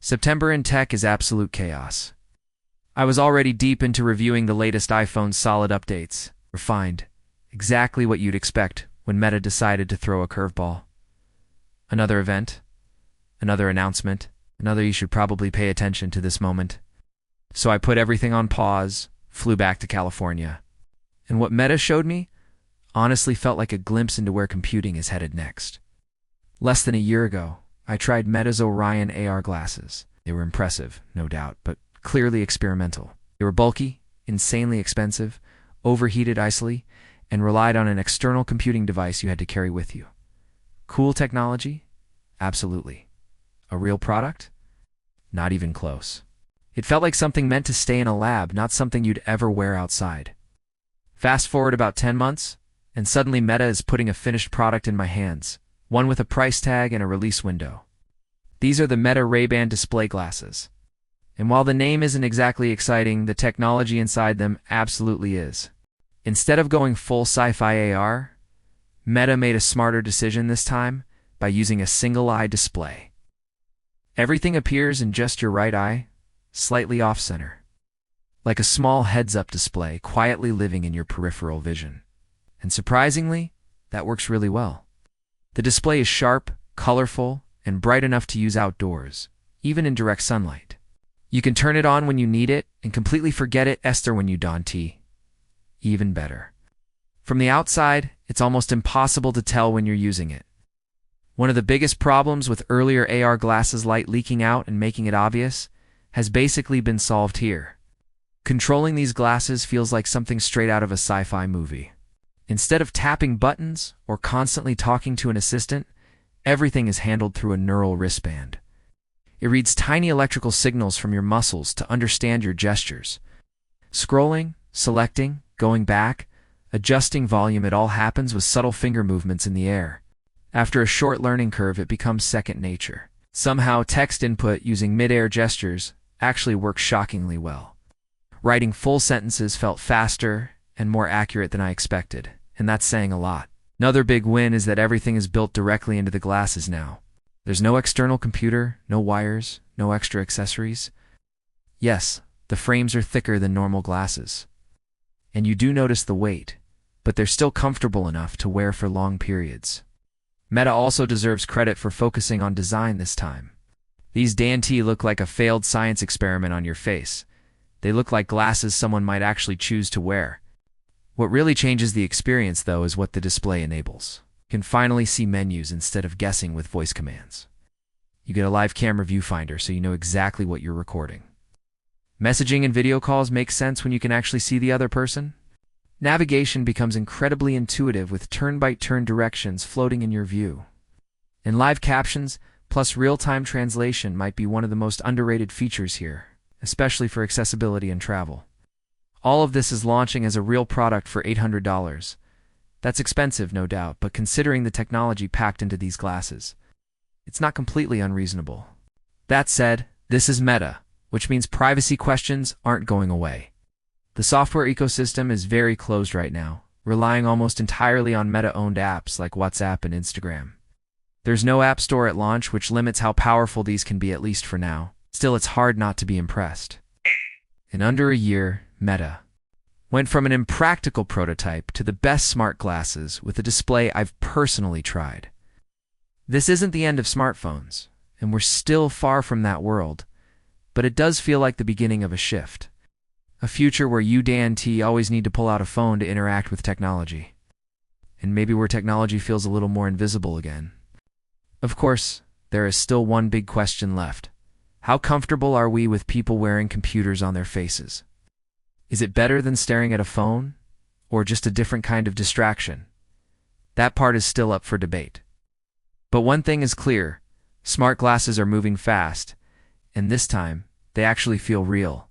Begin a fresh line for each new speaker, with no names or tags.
September in tech is absolute chaos. I was already deep into reviewing the latest iPhone solid updates, refined, exactly what you'd expect when Meta decided to throw a curveball. Another event, another announcement, another you should probably pay attention to this moment. So I put everything on pause, flew back to California. And what Meta showed me honestly felt like a glimpse into where computing is headed next. Less than a year ago, I tried Meta's Orion AR glasses. They were impressive, no doubt, but clearly experimental. They were bulky, insanely expensive, overheated icily, and relied on an external computing device you had to carry with you. Cool technology? Absolutely. A real product? Not even close. It felt like something meant to stay in a lab, not something you'd ever wear outside. Fast forward about 10 months, and suddenly Meta is putting a finished product in my hands, one with a price tag and a release window. These are the Meta Ray-Ban display glasses. And while the name isn't exactly exciting, the technology inside them absolutely is. Instead of going full sci-fi AR, Meta made a smarter decision this time by using a single-eye display. Everything appears in just your right eye, slightly off-center. Like a small heads-up display quietly living in your peripheral vision. And surprisingly, that works really well. The display is sharp, colorful, and bright enough to use outdoors, even in direct sunlight. You can turn it on when you need it and completely forget it when you don't. Even better. From the outside, it's almost impossible to tell when you're using it. One of the biggest problems with earlier AR glasses light leaking out and making it obvious has basically been solved here. Controlling these glasses feels like something straight out of a sci-fi movie. Instead of tapping buttons or constantly talking to an assistant, everything is handled through a neural wristband. It reads tiny electrical signals from your muscles to understand your gestures. Scrolling, selecting, going back, adjusting volume, it all happens with subtle finger movements in the air. After a short learning curve, it becomes second nature. Somehow, text input using mid-air gestures actually works shockingly well. Writing full sentences felt faster and more accurate than I expected, and that's saying a lot. Another big win is that everything is built directly into the glasses now. There's no external computer, no wires, no extra accessories. Yes, the frames are thicker than normal glasses. And you do notice the weight, but they're still comfortable enough to wear for long periods. Meta also deserves credit for focusing on design this time. These dainty look like a failed science experiment on your face. They look like glasses someone might actually choose to wear. What really changes the experience, though, is what the display enables. You can finally see menus instead of guessing with voice commands. You get a live camera viewfinder so you know exactly what you're recording. Messaging and video calls make sense when you can actually see the other person. Navigation becomes incredibly intuitive with turn-by-turn directions floating in your view. And live captions plus real-time translation might be one of the most underrated features here, especially for accessibility and travel. All of this is launching as a real product for $800. That's expensive, no doubt, but considering the technology packed into these glasses, it's not completely unreasonable. That said, this is Meta, which means privacy questions aren't going away. The software ecosystem is very closed right now, relying almost entirely on Meta-owned apps like WhatsApp and Instagram. There's no app store at launch, which limits how powerful these can be, at least for now. Still, it's hard not to be impressed. In under a year, Meta went from an impractical prototype to the best smart glasses with a display I've personally tried. This isn't the end of smartphones, and we're still far from that world, but it does feel like the beginning of a shift. A future where you, always need to pull out a phone to interact with technology. And maybe where technology feels a little more invisible again. Of course, there is still one big question left. How comfortable are we with people wearing computers on their faces? Is it better than staring at a phone, or just a different kind of distraction? That part is still up for debate. But one thing is clear, smart glasses are moving fast, and this time, they actually feel real.